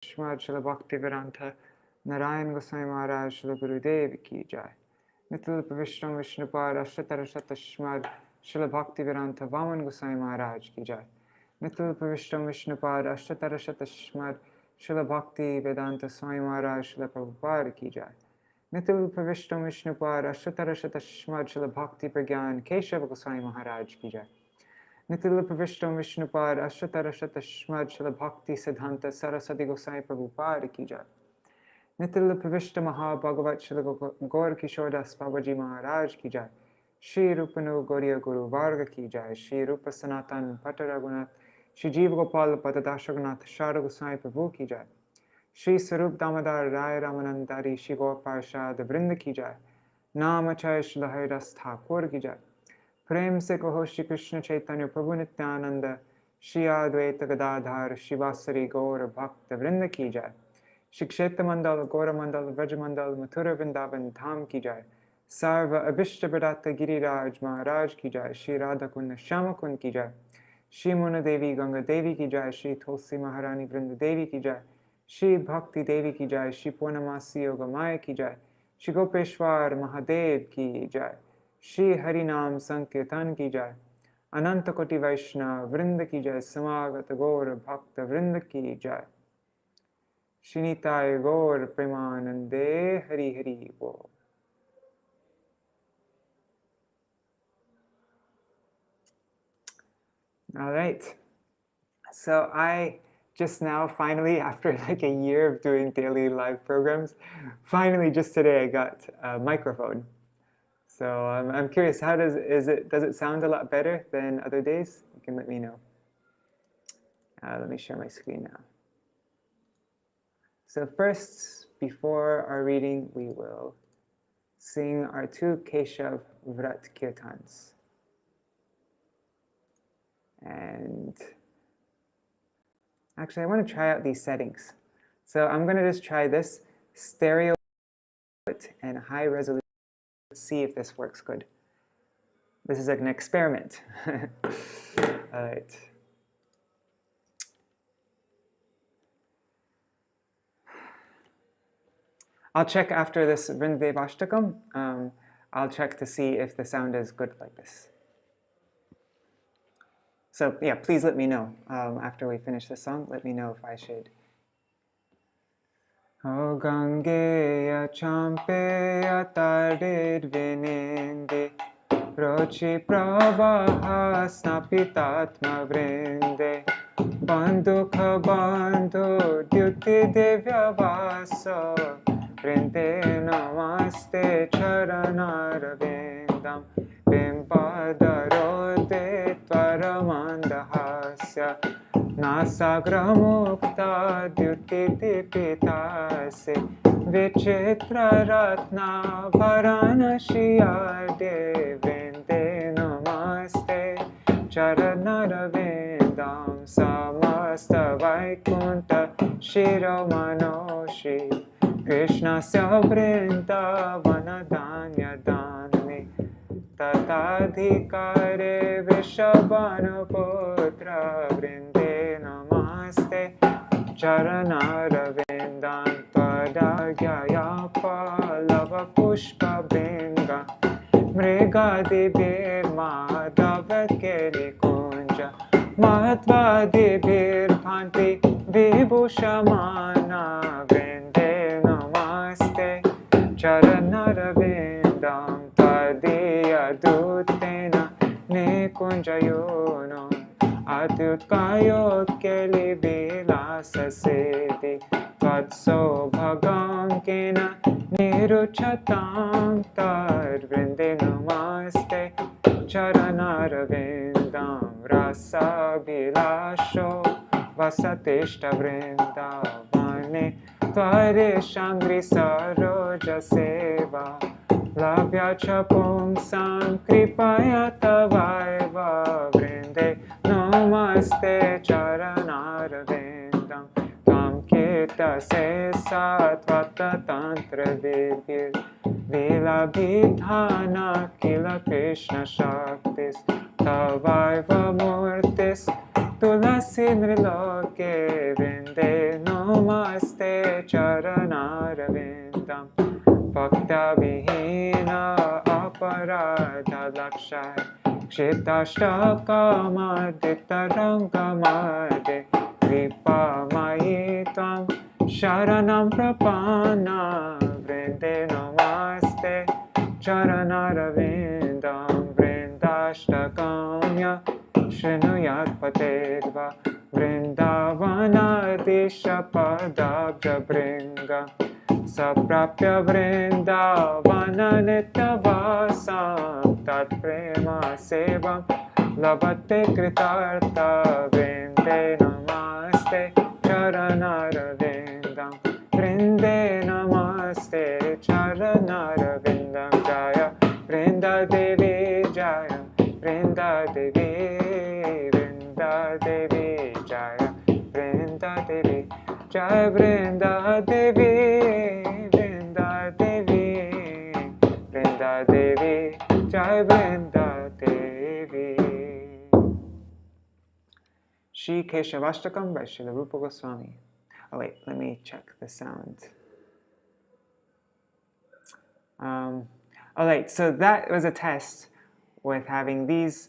Śrīmad Śrīla Bhaktivedānta Narayana Gosvāmī Mahārāja Śrīla Gurudev ki jai. Nitul Vishnu Vishnupad Ashtatarashata Śrīmad Śrīla Bhaktivedānta Vāmana Gosvāmī Mahārāja ki jai. Nitul Vishnu Vishnupad Ashtatarashata Śrīmad Śrīla Bhaktivedānta Swāmī Mahārāja Śrīla Prabhupada ki jai. Nitul Vishnu Vishnupad Ashtatarashata Śrīmad Śrīla Bhaktivedānta Keshava Gosvāmī Mahārāja ki jai. Nitul Vishnu Vishnupad Ashtatarashata Śrīmad Śrīla Bhaktivedānta Saraswati Gosvāmī Prabhupada ki jai. Nitul Vishnu Mahabhagavat Śrīla Gaur Kishodas Babaji Maharaj ki jai. Shri Rupanu Gauriya Guru Varga ki jai. Shri Rupa Sanatan Pataragunath Shri Jiva Gopal Padadashragunath Shara Gosvāmī Prabhu ki jai. Shri Sarup Damodar Rai Ramanandari Shri Gaur Parshad Vrinda ki jai. Namachay Śrīla Haridas Thakur ki jai. प्रेम से कहो श्री कृष्ण चैतन्य प्रभु नित्यानंद श्री अद्वैत गदाधर शिवासरी गौर भक्त वृंद की जाय। श्री क्षेत्र मंडल गौर मंडल व्रज मंडल मथुरा वृंदावन धाम की जाय। सर्व अभिष्ट प्रदात गिरिराज महाराज की जाय। श्री राधा कुंड श्याम कुंड की जाय। श्री मुन देवी गंगा देवी की जाय। श्री तुलसी महारानी वृंद देवी की जाय। श्री भक्ति देवी की जाय। श्री पूर्णमासी योग माया की जाय। श्री गोपेश्वर महादेव की जाय। श्री हरि नाम संकीर्तन की जाय। अनंत कोटि वैष्णव वृंद की जाय। समागत गौर भक्त वृंद की जाय। श्री निताय गौर प्रेमानंदे हरि हरि बोल। All right. So I just now finally, after like a year of doing daily live programs, finally just today I got a microphone. So I'm curious, how does it sound a lot better than other days? You can let me know. Let me share my screen now. So first, before our reading, we will sing our 2 Keshav Vrat Kirtans. And actually, I want to try out these settings. So I'm going to just try this stereo and high resolution. Let's see if this works good. This is like an experiment. All right. I'll check after this Vrindev Ashtakam. I'll check to see if the sound is good like this. So yeah, please let me know after we finish this song. Let me know if I should. O Gangeya Champeya Tarid Vininde Rochi Pravaha Snapitatma Vrinde Bandukha Bandhu Dyuti Devya Vaso Vrinde Namaste Charanaravindam Bimbadarode Tvaramandahasya Nasagramukta Dyuti Dipitase Vichitra Ratna Varanashiyade Vrinde Namaste Charanaravindam Samasta Vaikunta Shiromanoshi Krishna Vrinda Vanadanya Danmi Tatadhikare Vishabhanuputra Vrinde Namaste Charanaravindam Tvadagyaya Palava Pushpa Bringa Mrigadi Bir Madhavat Keli Kunja Mahatwadi Bir Bhanti Vibhushamana Vrinde Namaste Charanaravindam Tadiya Dutena Nikunjayono Atyutkayot Keli Vilasa Siddhi Tatso Bhagankena Niruchatam Tad Vrinde Namaste Charanaravindam Rasa Vilasho Vasatishta Vrindavane Tvare Shangri Saroja Seva Labhya Chapum Sam Kripaya Tavaiva Vrinde Namaste Charanaravindam Tam Kirta Se Satvata Tantra Virgir Vila Bidhana Kila Krishna Shaktis Tavaiva Murtis tulasi nriloke vrinde namaste charanarvindam bhakta vihina aparadha lakshai kshitashtakamaditarangamade kripa mayitam sharanam prapana vrinde namaste charanarvindam vrindashtakamya Shrinuyat patedva Vrindavanadisha padabja bringa Saprapya Vrindavana nityavasam Tat prema sevam Labate kritartha Vrinde namaste Charanarvindam Vrinde namaste Charanarvindam Jaya Vrinda Devi Jaya Vrinda Devi Devi Jaya Vrinda Devi Jaya Vrinda Devi Vrinda Devi Vrinda Devi Jaya Vrinda Devi. Shri Keshavashtakam by Srila Rupa Gosvāmī. Oh wait, let me check the sound. Alright, so that was a test with having these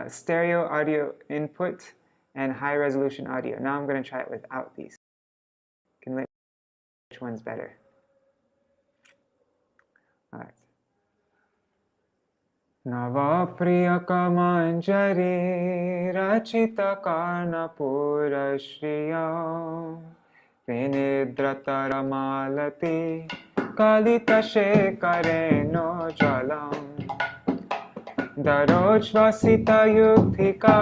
stereo audio input and high resolution audio. Now I'm going to try it without these. You can let me know which one's better. Alright. Nava priyaka manjari rachita karna pura shriya vinidratara malati kalita shekare no jalam Daroj vasita yukthika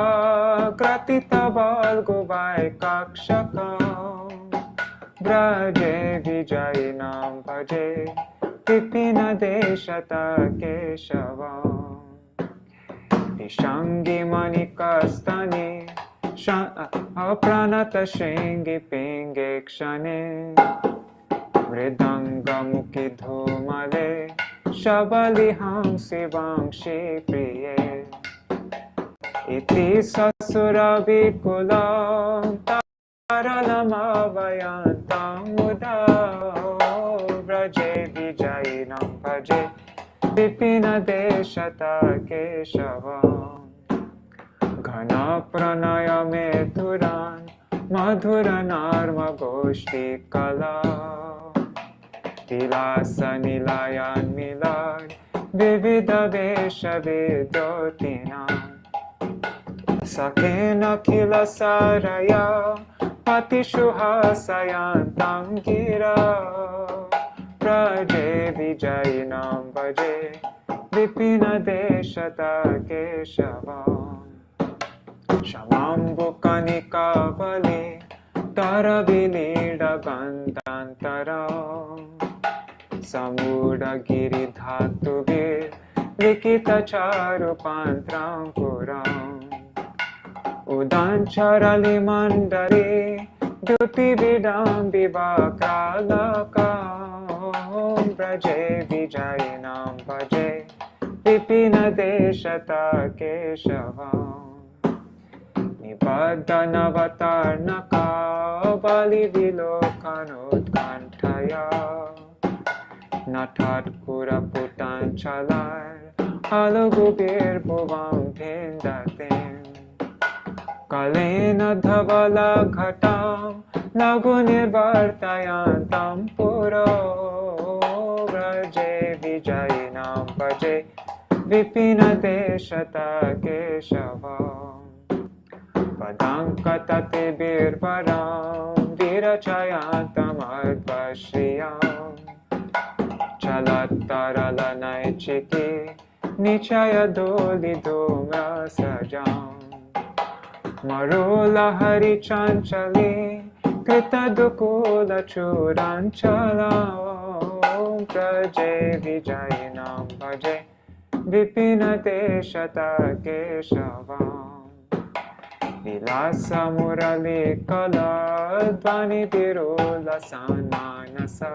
kratita balguvai kakshaka Braje vijayinam bhaje pipina deshata keshavam Vishangi manikastani apranata shringi pinge kshane Mridanga mukhi dhumale Shabaliham Sivangshi Priye Iti Sasura Vikulam Taralam Avayantam Muda Vraje Vijayinam Bhaje Vipina Deshata Keshavam Ghana Pranaya Medhuran Madhuranarma Goshti Kala Vilasa nilayan milad Vivida vesha vidotina Sakena kila saraya Patishuha sayantam gira Praje vijayinam bhaje Vipina deshata keshavam Shamambu kanika vali Taravilida gantantaram Samuda giri dhatuvir Likita charu pantram puram Udancharali mandari Duti vidam vivakralakam Braje vijayinam bhaje Vipina deshata keshavam Nibadhanavatarnaka Vali vilokanutkanthaya Natat kura putanchalar Halugubir bhuvam bhindatim Kalena dhavala ghatam Nagu nirvartayantam puro Vraje vijayinam bhaje Vipina deshata keshavam Padankatati birvaram Virachayantam advashriyam Chalataralanai chiki Nichaya doli dhumra sajam Marula hari chanchali Krita dukula churanchalam Praje vijayinam bhaje Vipina deshata keshavam Vilasa murali kala Dvani virula sananasa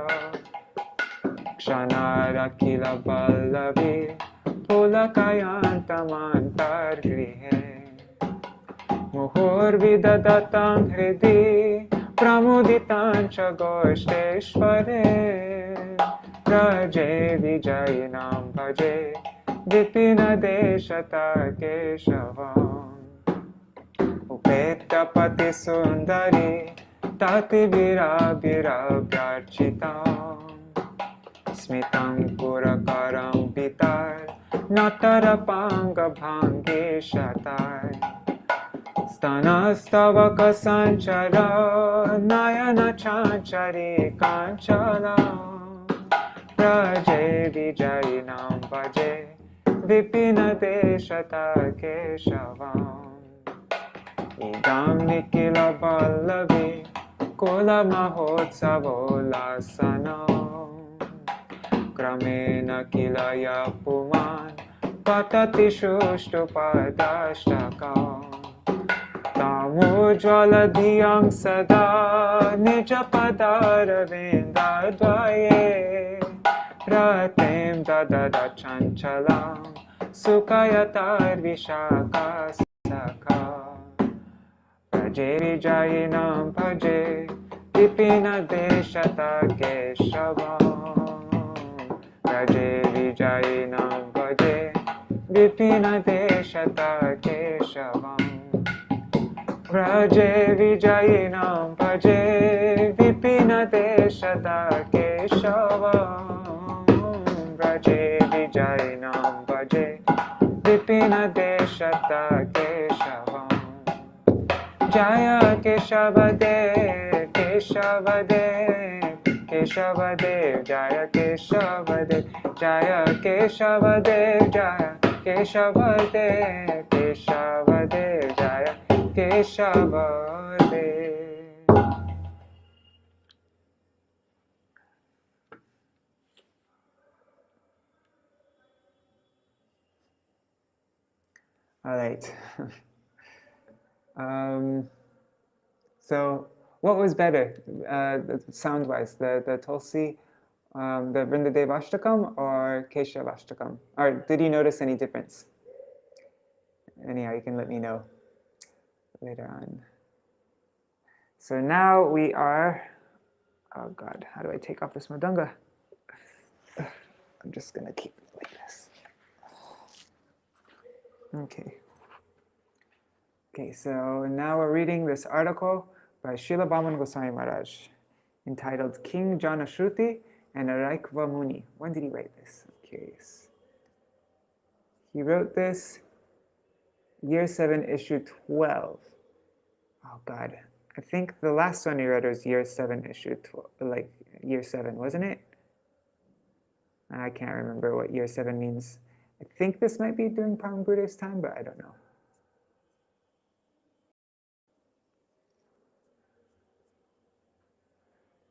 Kshanara kila ballavi Pulakayantamantar grihe Muhurvidadatam hridi pramuditam cha goштeshvare Raje vijayinam bhaje vipina deshata keshavam Upetapati sundari tati virabhirabhyarchitam Smitam purakaram pitar natarapanga bhange shatai Stanastavaka sanchara nayana chanchari kanchala Raje vijayinam bhaje vipina deshata keshavam Idam nikila ballavi kula mahotsavo lasanam Kramena kilaya puman patati shushtupadashtakam Tamujvala diyam sada nija padaravinda dvaye Pratim dadada chanchalam sukayatar vishaka saka Bhaje vijayinam bhaje vipina deshata keshavam Bhaje vijayinam bhaje vipina deshata keshavam Bhaje vijayinam bhaje vipina deshata keshavam Bhaje vijayinam bhaje vipina deshata keshavam Jaya Keshavade, Keshavade, Keshavade, Jaya Keshavade, Jaya Keshavade, Jaya Keshavade, Keshavade, Jaya Keshavade. All right. So what was better, sound-wise, the Tulsi, the Vrindadev Ashtakam or Keshav Ashtakam? Or did you notice any difference? Anyhow, you can let me know later on. So now we are, oh God, how do I take off this Madanga? I'm just going to keep it like this. Okay. Okay, so now we're reading this article by Srila Vāmana Gosvāmī Mahārāja entitled King Jānaśruti and a Raikva Muni. When did he write this? I'm curious. He wrote this year 7, issue 12. Oh God, I think the last one he wrote was year 7, issue 12, like year 7, wasn't it? I can't remember what year 7 means. I think this might be during Parama Buddha's time, but I don't know.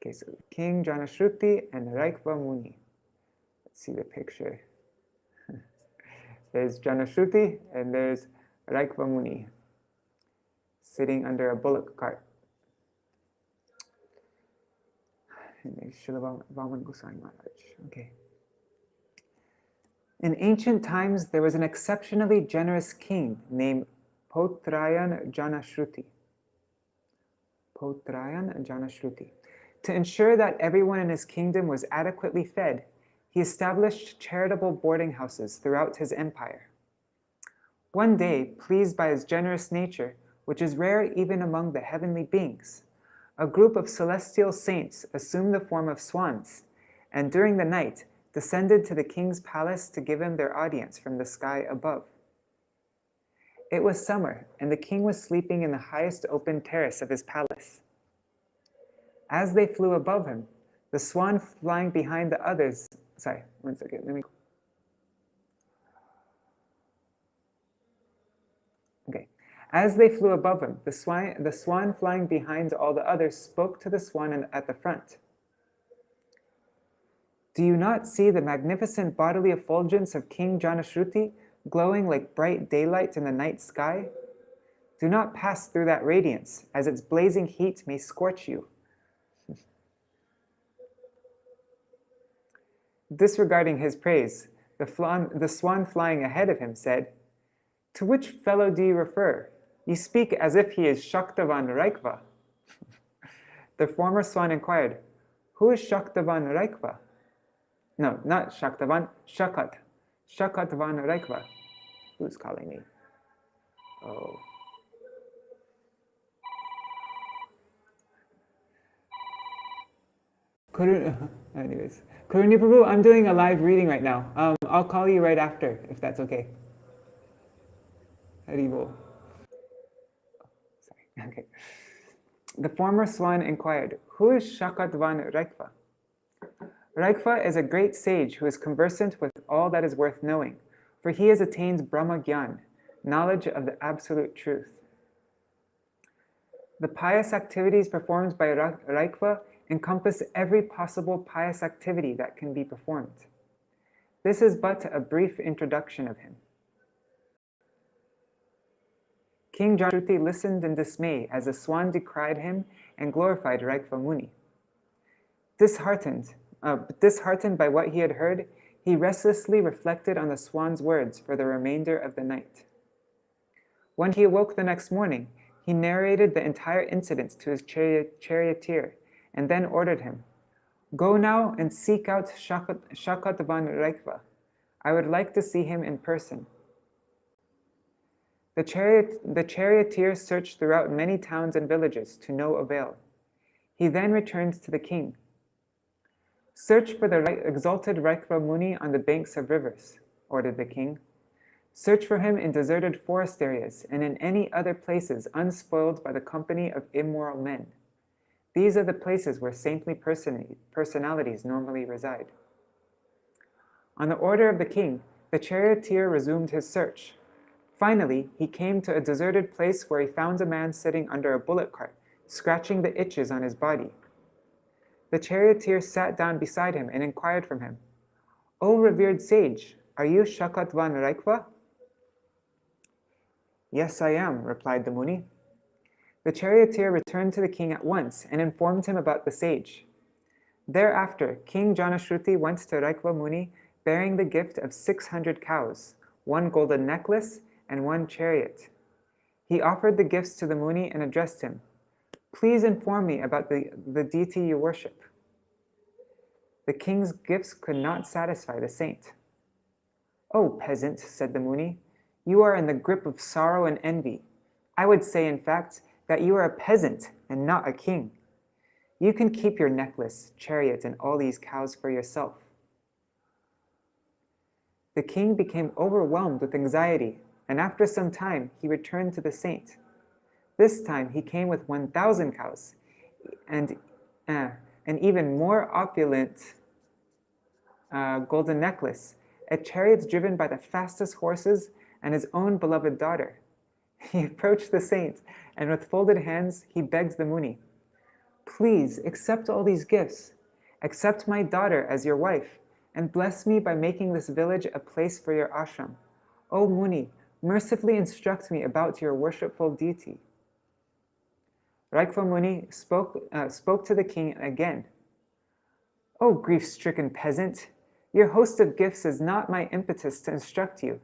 Okay, so King Jānaśruti and Raikva Muni. Let's see the picture. There's Jānaśruti and there's Raikva Muni sitting under a bullock cart. And there's Srila Vāmana Gosvāmī Mahārāja. Okay. In ancient times, there was an exceptionally generous king named Potrayan Jānaśruti. Potrayan Jānaśruti. To ensure that everyone in his kingdom was adequately fed, he established charitable boarding houses throughout his empire. One day, pleased by his generous nature, which is rare even among the heavenly beings, a group of celestial saints assumed the form of swans, and during the night descended to the king's palace to give him their audience from the sky above. It was summer, and the king was sleeping in the highest open terrace of his palace. As they flew above him, the swan flying behind the others, As they flew above him, the swan flying behind all the others spoke to the swan at the front. Do you not see the magnificent bodily effulgence of King Jānaśruti glowing like bright daylight in the night sky? Do not pass through that radiance, as its blazing heat may scorch you. Disregarding his praise, the swan flying ahead of him said, "To which fellow do you refer? You speak as if he is Shaktavan Raikva. The former swan inquired, who is Shaktavan Raikva? No, not Shaktavan, Shakat. Shakatvan Raikva. Who's calling me? Oh. Anyways, Karunya Prabhu, I'm doing a live reading right now. I'll call you right after, if that's okay. Haribol. Sorry, okay. The former swan inquired, who is Shakatvan Raikva? Raikva is a great sage who is conversant with all that is worth knowing, for he has attained Brahma Gyan, knowledge of the absolute truth. The pious activities performed by Raikva encompass every possible pious activity that can be performed. This is but a brief introduction of him. King Jānaśruti listened in dismay as the swan decried him and glorified Raikva Muni. Disheartened by what he had heard, he restlessly reflected on the swan's words for the remainder of the night. When he awoke the next morning, he narrated the entire incident to his charioteer and then ordered him, "Go now and seek out Shakatvan Raikva. I would like to see him in person." The charioteer searched throughout many towns and villages to no avail. He then returned to the king. "Search for the exalted Raikva Muni on the banks of rivers," ordered the king. "Search for him in deserted forest areas and in any other places unspoiled by the company of immoral men. These are the places where saintly personalities normally reside." On the order of the king, the charioteer resumed his search. Finally, he came to a deserted place where he found a man sitting under a bullock cart, scratching the itches on his body. The charioteer sat down beside him and inquired from him, "O revered sage, are you Shakatvan Raikva?" "Yes, I am," replied the Muni. The charioteer returned to the king at once and informed him about the sage. Thereafter, King Jānaśruti went to Raikva Muni bearing the gift of 600 cows, 1 golden necklace, and 1 chariot. He offered the gifts to the Muni and addressed him, "Please inform me about the deity you worship." The king's gifts could not satisfy the saint. "Oh, peasant," said the Muni, "you are in the grip of sorrow and envy. I would say, in fact, that you are a peasant and not a king. You can keep your necklace, chariot, and all these cows for yourself." The king became overwhelmed with anxiety, and after some time he returned to the saint. This time he came with 1,000 cows, and an even more opulent golden necklace, a chariot driven by the fastest horses, and his own beloved daughter. He approached the saint, and with folded hands he begged the Muni, "Please accept all these gifts. Accept my daughter as your wife, and bless me by making this village a place for your ashram. O Muni, mercifully instruct me about your worshipful deity." Raikva Muni spoke to the king again. "O grief-stricken peasant, your host of gifts is not my impetus to instruct you.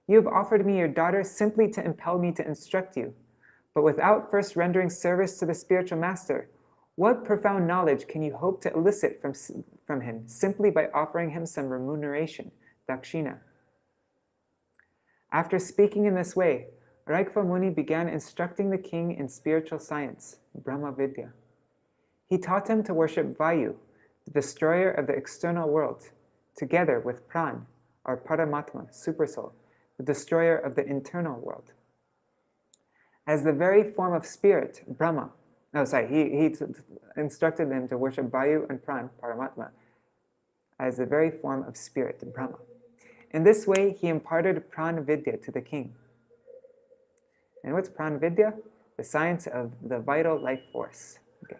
You have offered me your daughter simply to impel me to instruct you. But without first rendering service to the spiritual master, what profound knowledge can you hope to elicit from him simply by offering him some remuneration, dakshina?" After speaking in this way, Raikva Muni began instructing the king in spiritual science, Brahma Vidya. He taught him to worship Vayu, the destroyer of the external world, together with Pran, or Paramatma, Supersoul, the destroyer of the internal world. As the very form of spirit, Brahma, he instructed them to worship Vayu and Pran, Paramatma, as the very form of spirit, Brahma. In this way, he imparted Pran Vidya to the king. And what's Pran Vidya? The science of the vital life force. Okay.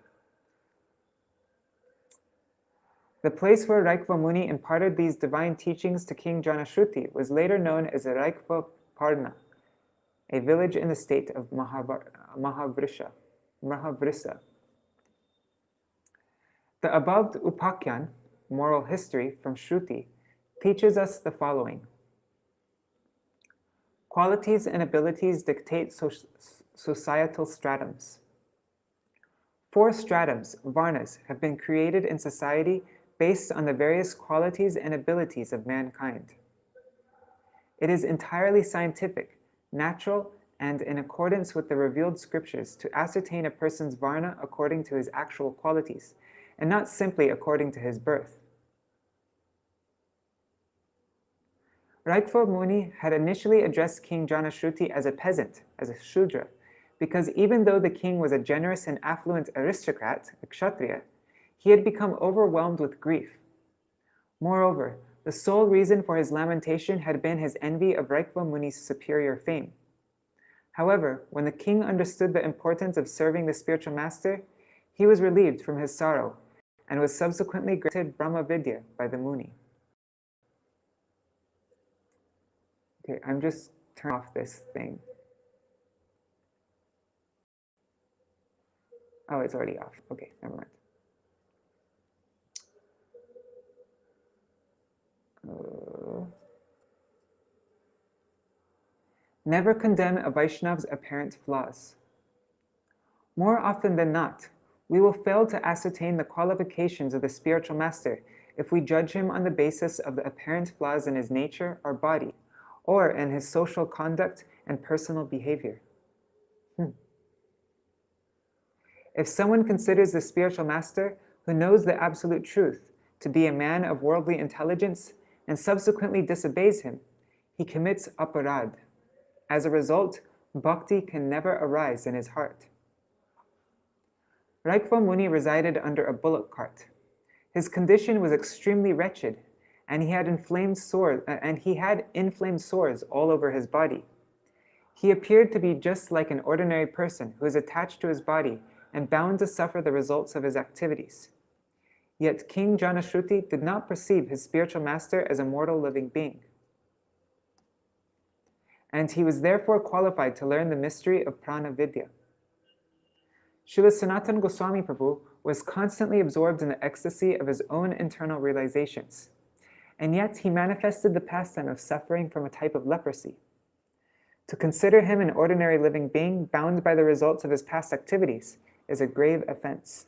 The place where Raikva Muni imparted these divine teachings to King Jānaśruti was later known as Raikva Parna, a village in the state of Mahavrisa. The above Upakyan, moral history from Shruti, teaches us the following. Qualities and abilities dictate societal stratums. 4 stratums, varnas, have been created in society based on the various qualities and abilities of mankind. It is entirely scientific, natural, and in accordance with the revealed scriptures to ascertain a person's varna according to his actual qualities, and not simply according to his birth. Raikva Muni had initially addressed King Jānaśruti as a peasant, as a Shudra, because even though the king was a generous and affluent aristocrat, a Kshatriya, he had become overwhelmed with grief. Moreover, the sole reason for his lamentation had been his envy of Raikva Muni's superior fame. However, when the king understood the importance of serving the spiritual master, he was relieved from his sorrow and was subsequently granted Brahma Vidya by the Muni. Okay, I'm just turning off this thing. Oh, it's already off. Okay, never mind. Never condemn a Vaishnava's apparent flaws. More often than not, we will fail to ascertain the qualifications of the spiritual master if we judge him on the basis of the apparent flaws in his nature or body, or in his social conduct and personal behavior. If someone considers the spiritual master who knows the absolute truth to be a man of worldly intelligence and subsequently disobeys him, he commits aparad. As a result, bhakti can never arise in his heart. Raikva Muni resided under a bullock cart. His condition was extremely wretched, and he had inflamed sores all over his body. He appeared to be just like an ordinary person who is attached to his body and bound to suffer the results of his activities. Yet King Jānaśruti did not perceive his spiritual master as a mortal living being, and he was therefore qualified to learn the mystery of prana vidya. Srila Sanatana Gosvāmī Prabhu was constantly absorbed in the ecstasy of his own internal realizations, and yet he manifested the pastime of suffering from a type of leprosy. To consider him an ordinary living being bound by the results of his past activities is a grave offense.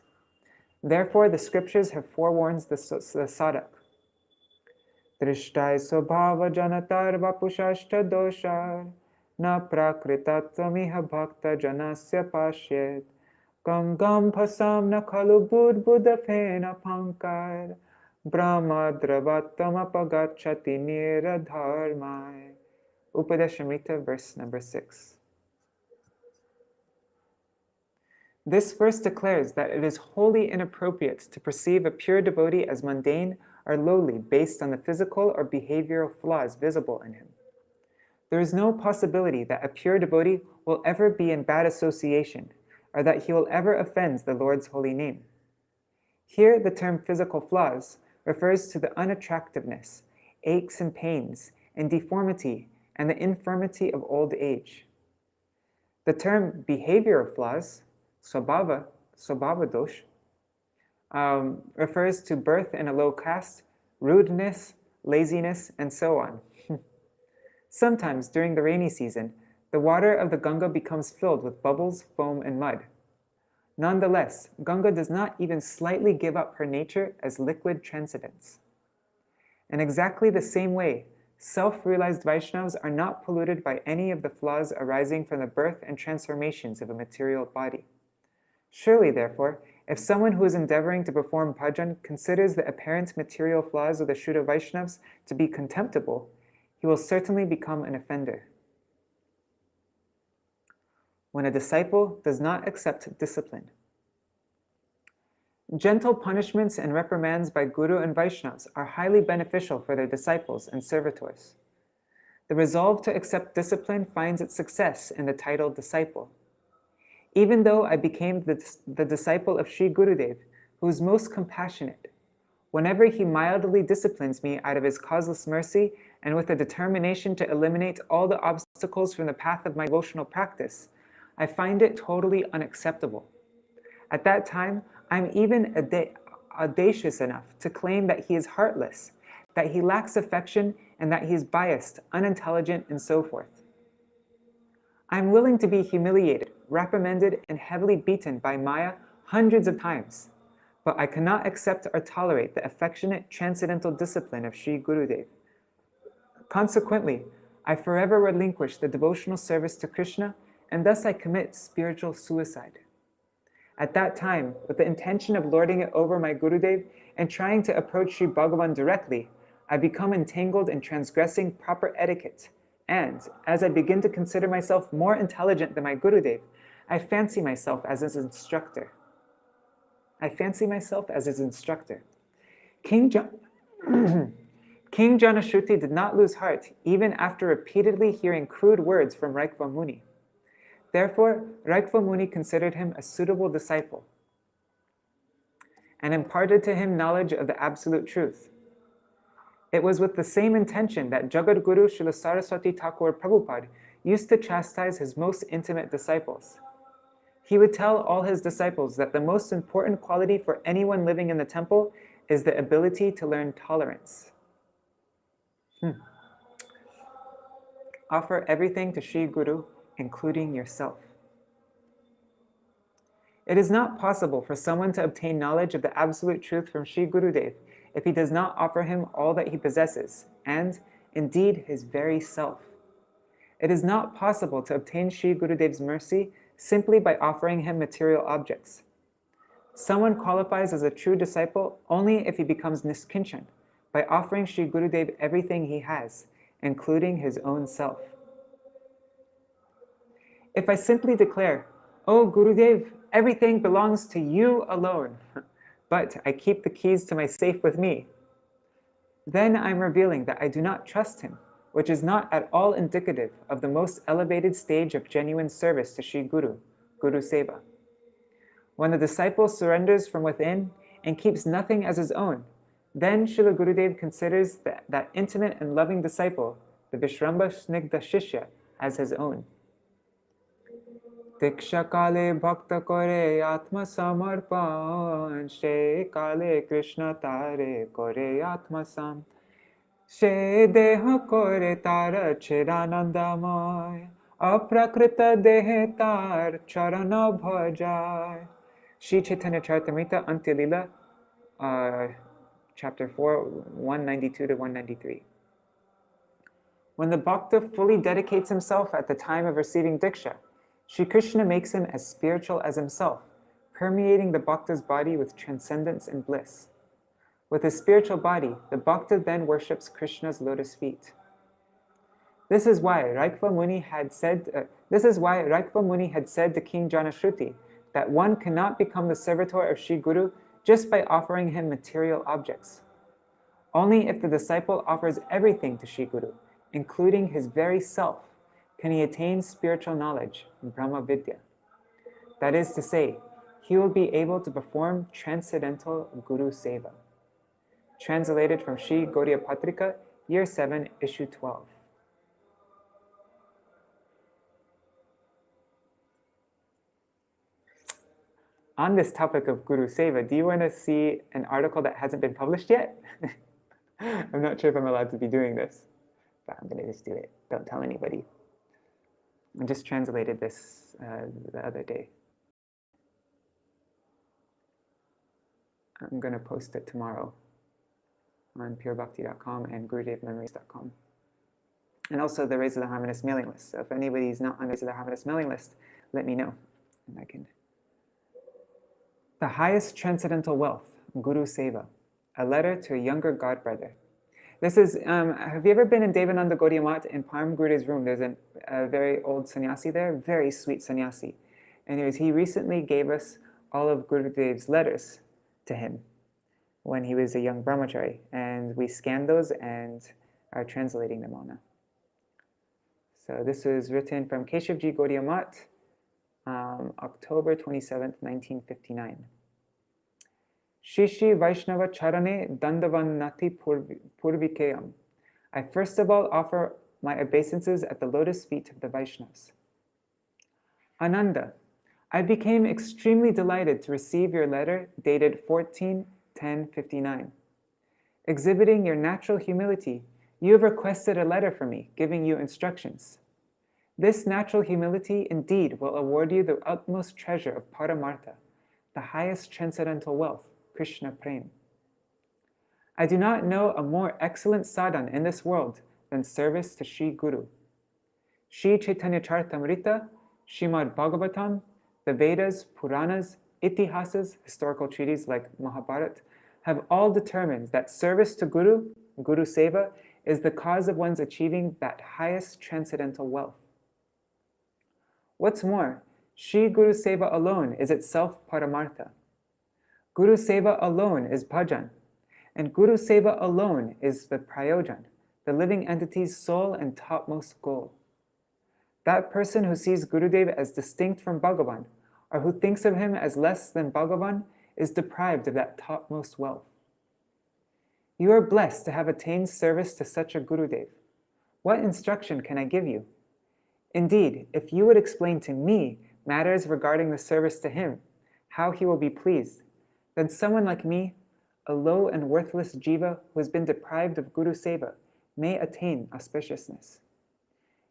Therefore, the scriptures have forewarned the sadhak. Drishtai svabhava janatar vapushashta doshar na prakritatvamiha bhakta janasya pashyet kam gam phasam na khalu buddhafena pankar brahma dravatam apagachati niradharmai. Upadeshamrita, verse number 6. This verse declares that it is wholly inappropriate to perceive a pure devotee as mundane or lowly based on the physical or behavioral flaws visible in him. There is no possibility that a pure devotee will ever be in bad association or that he will ever offend the Lord's holy name. Here, the term physical flaws refers to the unattractiveness, aches and pains, and deformity and the infirmity of old age. The term behavioral flaws, svabhava dosh, refers to birth in a low caste, rudeness, laziness, and so on. Sometimes during the rainy season, the water of the Ganga becomes filled with bubbles, foam, and mud. Nonetheless, Ganga does not even slightly give up her nature as liquid transcendence. In exactly the same way, self-realized Vaishnavas are not polluted by any of the flaws arising from the birth and transformations of a material body. Surely, therefore, if someone who is endeavoring to perform bhajan considers the apparent material flaws of the Shuddha Vaishnavas to be contemptible, he will certainly become an offender. When a disciple does not accept discipline. Gentle punishments and reprimands by Guru and Vaishnavas are highly beneficial for their disciples and servitors. The resolve to accept discipline finds its success in the title disciple. Even though I became the disciple of Sri Gurudev, who is most compassionate, whenever he mildly disciplines me out of his causeless mercy and with a determination to eliminate all the obstacles from the path of my devotional practice, I find it totally unacceptable. At that time, I'm even audacious enough to claim that he is heartless, that he lacks affection, and that he is biased, unintelligent, and so forth. I'm willing to be humiliated, reprimanded, and heavily beaten by Maya hundreds of times, but I cannot accept or tolerate the affectionate, transcendental discipline of Sri Gurudev. Consequently, I forever relinquish the devotional service to Krishna, and thus I commit spiritual suicide. At that time, with the intention of lording it over my Gurudev and trying to approach Sri Bhagavan directly, I become entangled in transgressing proper etiquette, and as I begin to consider myself more intelligent than my Gurudev, I fancy myself as his instructor. King Jānaśruti did not lose heart even after repeatedly hearing crude words from Raikva Muni. Therefore, Raikva Muni considered him a suitable disciple and imparted to him knowledge of the absolute truth. It was with the same intention that Jagadguru Srila Saraswati Thakur Prabhupada used to chastise his most intimate disciples. He would tell all his disciples that the most important quality for anyone living in the temple is the ability to learn tolerance. Offer everything to Sri Guru, including yourself. It is not possible for someone to obtain knowledge of the absolute truth from Sri Gurudev if he does not offer him all that he possesses, and, indeed, his very self. It is not possible to obtain Sri Gurudev's mercy simply by offering him material objects. Someone qualifies as a true disciple only if he becomes niskinchan, by offering Sri Gurudev everything he has, including his own self. If I simply declare, "Oh Gurudev, everything belongs to you alone, but I keep the keys to my safe with me," then I'm revealing that I do not trust him, which is not at all indicative of the most elevated stage of genuine service to Sri Guru, Guru Seva. When the disciple surrenders from within and keeps nothing as his own, then Srila Gurudev considers that intimate and loving disciple, the Vishramba Snigdha Shishya, as his own. Diksha kale bhakta kore atma samarpan, she kale Krishna tare kore atma sam, she deha kore tara chiranandamoy, aprakrita dehe tar charana bhajay. Shri Chaitanya Charitamrita Antya Lila, Chapter 4, 192 to 193. When the bhakta fully dedicates himself at the time of receiving Diksha, Sri Krishna makes him as spiritual as himself, permeating the bhakta's body with transcendence and bliss. With his spiritual body, the bhakta then worships Krishna's lotus feet. This is why Raikva Muni had said to King Jānaśruti that one cannot become the servitor of Sri Guru just by offering him material objects. Only if the disciple offers everything to Sri Guru, including his very self, can he attain spiritual knowledge, Brahma Vidya. That is to say, he will be able to perform transcendental Guru Seva. Translated from Sri Gaudiya Patrika, Year 7, Issue 12. On this topic of Guru Seva, do you want to see an article that hasn't been published yet? I'm not sure if I'm allowed to be doing this, but I'm going to just do it. Don't tell anybody. I just translated this the other day. I'm going to post it tomorrow on purebhakti.com and gurudevmemories.com. And also the Raise of the Harmonist mailing list. So if anybody's not on the Raise of the Harmonist mailing list, let me know. And I can. The highest transcendental wealth, Guru Seva, a letter to a younger godbrother. This is, have you ever been in Devananda Gaudiya Math in Parm Gurudev's room? There's a very old sannyasi there, very sweet sannyasi. Anyways, he recently gave us all of Gurudev's letters to him when he was a young brahmachari, and we scanned those and are translating them all now. So this was written from Keshavji Gaudiya Math, October 27th, 1959. Shishi Vaishnava Charane Dandavannati Purvikeyam. I first of all offer my obeisances at the lotus feet of the Vaishnavas. Ananda, I became extremely delighted to receive your letter dated 14/10/59. Exhibiting your natural humility, you have requested a letter from me, giving you instructions. This natural humility indeed will award you the utmost treasure of Paramartha, the highest transcendental wealth, Krishna Prem. I do not know a more excellent sadhan in this world than service to Sri Guru. Sri Chaitanya Charitamrita, Śrīmad Bhagavatam, the Vedas, Puranas, Itihasas, historical treatises like Mahabharata, have all determined that service to Guru, Guru Seva, is the cause of one's achieving that highest transcendental wealth. What's more, Sri Guru Seva alone is itself Paramartha. Guru Seva alone is bhajan, and Guru Seva alone is the prayojan, the living entity's sole and topmost goal. That person who sees Gurudev as distinct from Bhagavan, or who thinks of him as less than Bhagavan, is deprived of that topmost wealth. You are blessed to have attained service to such a Gurudev. What instruction can I give you? Indeed, if you would explain to me matters regarding the service to him, how he will be pleased, then someone like me, a low and worthless jiva who has been deprived of Guru Seva, may attain auspiciousness.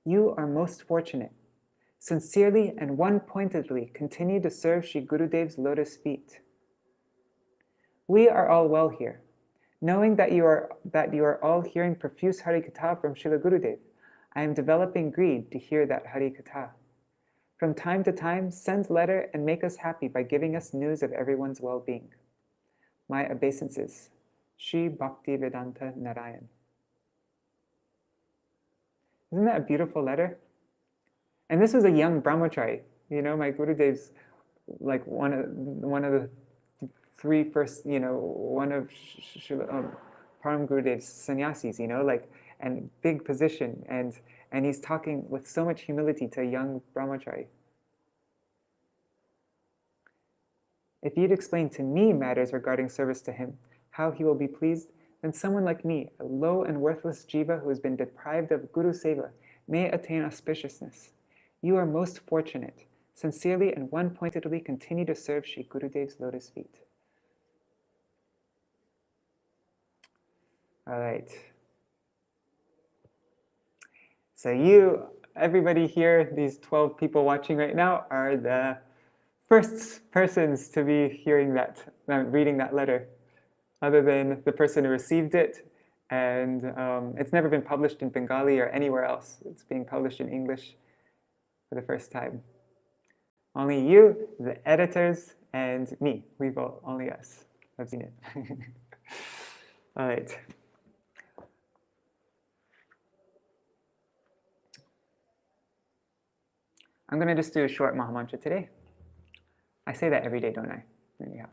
You are most fortunate. Sincerely and one-pointedly continue to serve Sri Gurudev's lotus feet. We are all well here. Knowing that you are all hearing profuse Harikatha from Srila Gurudev, I am developing greed to hear that Harikatha. From time to time, send letter and make us happy by giving us news of everyone's well-being. My obeisances. Shri Bhaktivedānta Narayan. Isn't that a beautiful letter? And this was a young brahmachari. You know, my Gurudev's like one of the three first, one of Param Gurudev's sannyasis, and big position, and he's talking with so much humility to a young brahmachari. If you'd explain to me matters regarding service to him, how he will be pleased, then someone like me, a low and worthless jiva who has been deprived of Guru Seva, may attain auspiciousness. You are most fortunate. Sincerely and one-pointedly continue to serve Sri Gurudev's lotus feet. All right. So everybody here, these 12 people watching right now, are the first persons to be hearing reading that letter, other than the person who received it. And it's never been published in Bengali or anywhere else. It's being published in English for the first time. Only you, the editors, and me. Only us have seen it. All right. I'm going to just do a short Mahamantra today. I say that every day, don't I? Anyhow.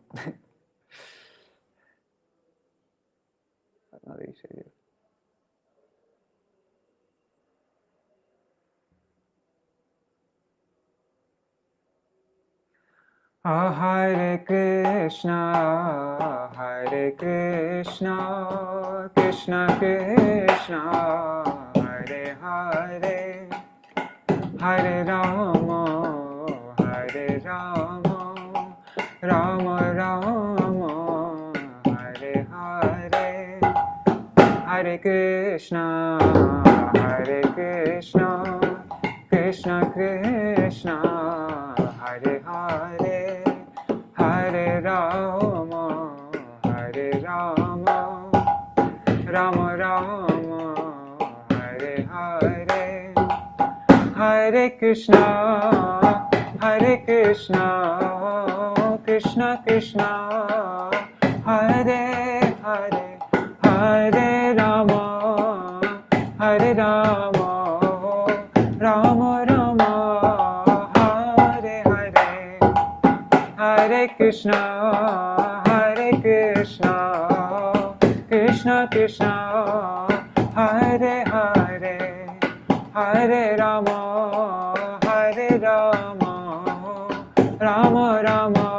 Hare Krishna, Krishna Krishna, Hare Hare, Hare Rama, Rama Rama, Hare Hare, Hare Krishna, Krishna Krishna, Hare Hare, Hare Rama, Rama Rama, Hare Hare, Hare Krishna, Krishna Krishna, Hare Hare, Hare Rama, Rama Rama, Hare Hare, Hare Krishna, Krishna Krishna, Hare Hare, Hare Rama, Rama Rama,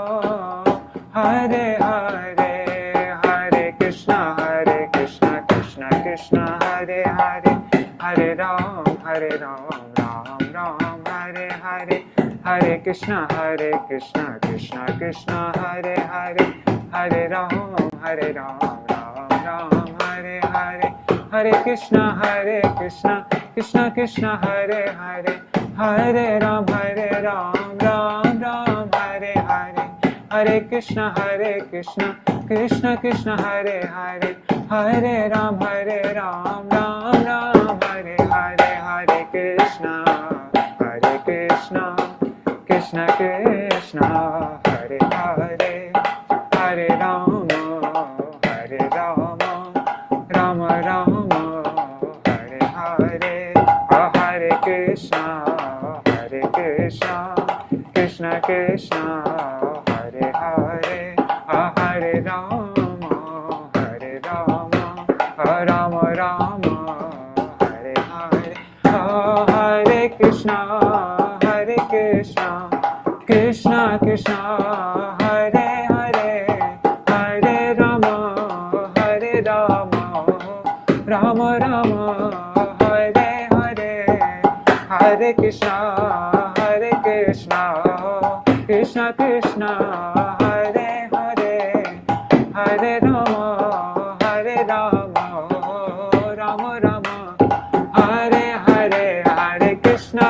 Hare Hare, Hare Krishna, Krishna Krishna, Hare Hare, Hare Ram, Ram Ram, Hare Hare, Hare Krishna, Krishna Krishna, Hare Hare, Hare Ram, Ram Ram, Hare Hare, Hare Krishna, Krishna Krishna, Hare Hare, Hare Ram, Ram Ram, Hare Hare, Hare Krishna, Krishna Krishna, Hare Hare, Hare Ram, Ram Ram, Hare Hare, Hare Krishna, Krishna Krishna, Hare Hare, Hare Rama, Rama Rama, Hare Hare, Hare Krishna, Krishna Krishna, Hare Hare, Hare Rama, Rama Rama, Hare Hare, Hare Krishna, Krishna Krishna, Hare Hare, Hare Rama, Rama Rama, Hare Hare, Hare Krishna, Krishna Krishna, Hare Hare, Hare Rama, Rama Rama, Hare Hare, Hare Krishna,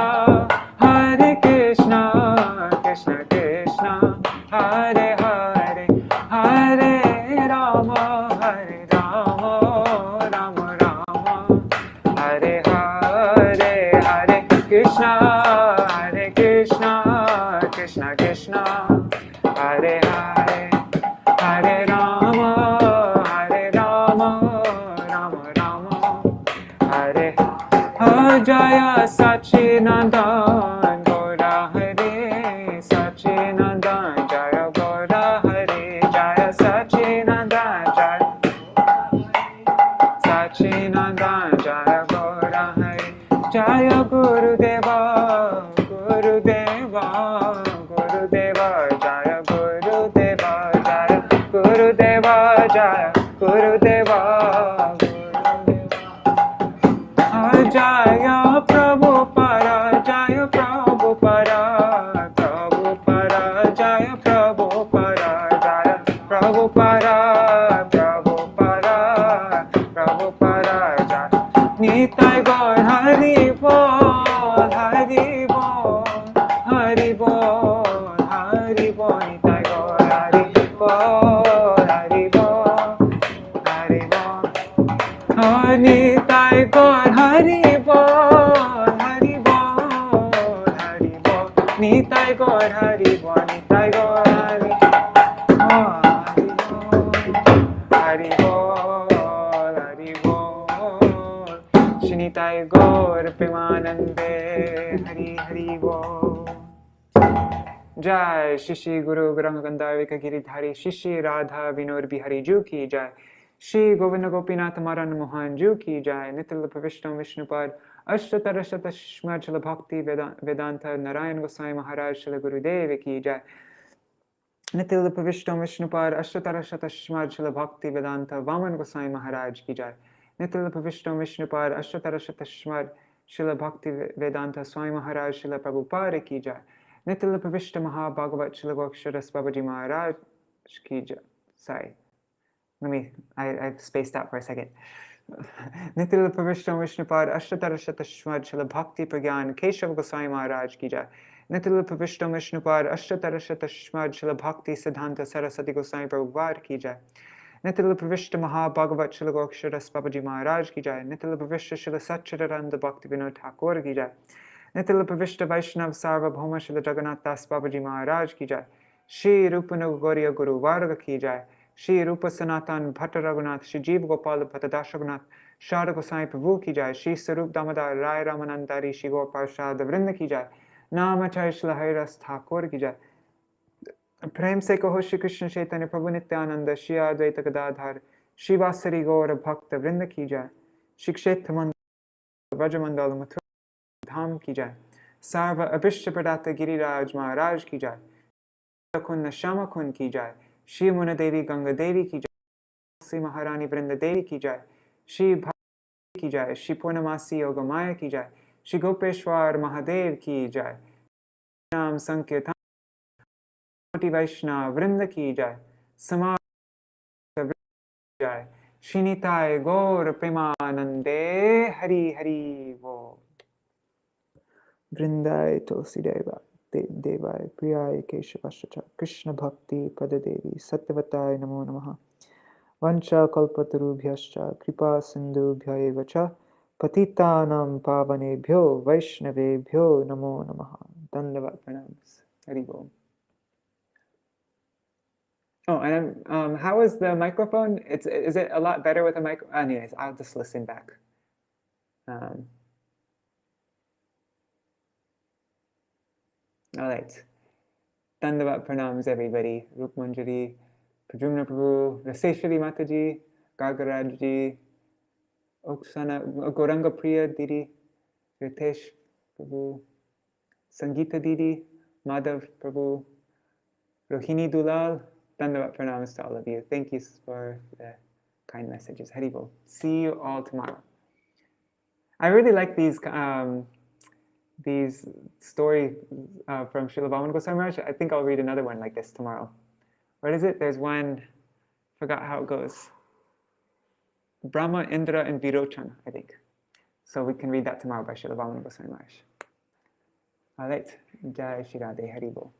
Krishna Krishna, Hare Hare, Hare Rama, Rama Rama, Hare Hare, Hare Krishna, Krishna Krishna, Hare Hare, Hare Rama, Rama Rama, Hare Jaya Sachinandan Gaura Hare, Sachinandan Jaya Gaura Hare, Jaya Sachinandan Jaya Sachinandan Jaya Gaura Hare, Jaya Gurudeva, Gurudeva, Gurudeva, Jaya Gurudeva, Jaya Gurudeva, Jaya Gurudeva, Jaya Prabhupada, Jaya Prabhupada, Prabhupada, Jaya Prabhupada, Jaya Prabhupada, Prabhupada, Prabhupada, Jaya Nitai Gaur Hari Bol, Hari Bol, Hari Bol, Hari Bol, Nitai Gaur Hari Bol, Hari Bol, Hari Bol, Nitai Gaur Hari Bol, Hari Bol, Hari Bol, Nitai Gaur Hari Bol, Nitai Gaur Hari Bol, Hari Bol, Hari Bol, Shri Nitai Gaur Premanande, Hari Hari Bol. Jai Shri Guru Gandharvika Giridhari Shri Radha Vinod Bihari Ju ki Jai, Shri Govinda Gopinath Maran Mohan Ju ki Jai, Nitil Vishnu Vishnupad Ashtatara Shatashmad Shala Bhakti Vedanta Narayan Gosvāmī Mahārāja Shala Gurudev ki Jai, Nitil Vishnu Vishnupad Ashtatara Shatashmad Shala Bhakti Vedanta Vāmana Gosvāmī Mahārāja ki Jai, Nitil Vishnu Vishnupad Ashtatara Shatashmad Shala Bhakti Vedanta Swami Mahārāja Shala Prabhupada ki Jai, Nitil Pavishta Maha Bhagavat Srila Goksharas Babaji Maharaj ki Jai. Sorry, I've spaced out for a second. Nitil Pavishta Vishnupad Ashtatara Shatashmad Srila Bhakti Pragyan Keshav Gosvāmī Maharaj ki Jai, Nitil Pavishta Vishnupad Ashtatara Shatashmad Srila Bhakti Siddhanta Saraswati Gosvāmī Prabhupada ki Jai, Nitil Pavishta Maha Bhagavat Srila Goksharas Babaji Maharaj ki Jai, Nitil Pavishta Srila Satchidananda Bhaktivinoda Thakur ki Jai, Nitil Pavishta Vaishnav Sarvabhauma Srila Jagannath Das Babaji Maharaj ki Jai, Shri Rupanuga Gauriya Guru Varga ki Jai, Shri Rupa Sanatan Bhatta Raghunath, Shri Jeev Gopal Bhatta Das Raghunath, Sharda Goswami Prabhu ki Jai, Shri Sarup Damodar Rai Ramanandari Shri Gaur Parshad Vrinda ki Jai, Namachay Shri Haridas Thakur ki Jai, Prem se kaho Shri Krishna Chaitanya Prabhu Nityananda, Shri Advaita Gadadhar, Shri Vasari Gaur Bhakta Vrinda ki Jai, Shri Kshetra Mandala Vrajamandala Mathura Dham ki Jai, Sarva Abhishta Pradata Giriraj Maharaj ki Jai, Kunna Shama Kun ki Jai, Shri Muna Devi Ganga Devi ki Jai, Shri Maharani Vrinda Devi ki Jai, Shri Bhakti ki Jai, Shri Purnamasi Yogamaya ki Jai, Shri Gopeshwar Mahadev ki Jai, Nam Sankirtan Koti Vaishnav Vrinda ki Jai, Samad Vrinda ki Jai, Shri Nitai Gaur Premanande, Hari Hari Bo. Vrindai Tulsi Devai Priyai Keshavascha Krishna Bhakti Padadevi Satyavatai Namo Namaha Vancha Kalpatarubhyascha Kripa Sindhubhya eva cha Patitanam Pavanebhyo Vaishnavebhyo Namo Namaha. Dandavat pranams. Hari Bol. Oh, and how is the microphone? Is it a lot better with a mic? Anyways, I'll just listen back. All right. Dandavat pranams, everybody. Rup Manjari, Prajumna Prabhu, Raseshwari Mataji, Gargarajji, Oksana, Goranga Priya Didi, Ritesh Prabhu, Sangeeta Didi, Madhav Prabhu, Rohini Dulal. Dandavat pranams to all of you. Thank you for the kind messages. Haribol. See you all tomorrow. I really like these stories from Srila Vāmana Goswami Maharaj. I think I'll read another one like this tomorrow. What is it? There's one, forgot how it goes. Brahma, Indra, and Virochan, I think. So we can read that tomorrow by Srila Vāmana Goswami Maharaj. All right. Jai Shri Radhe. Haribol.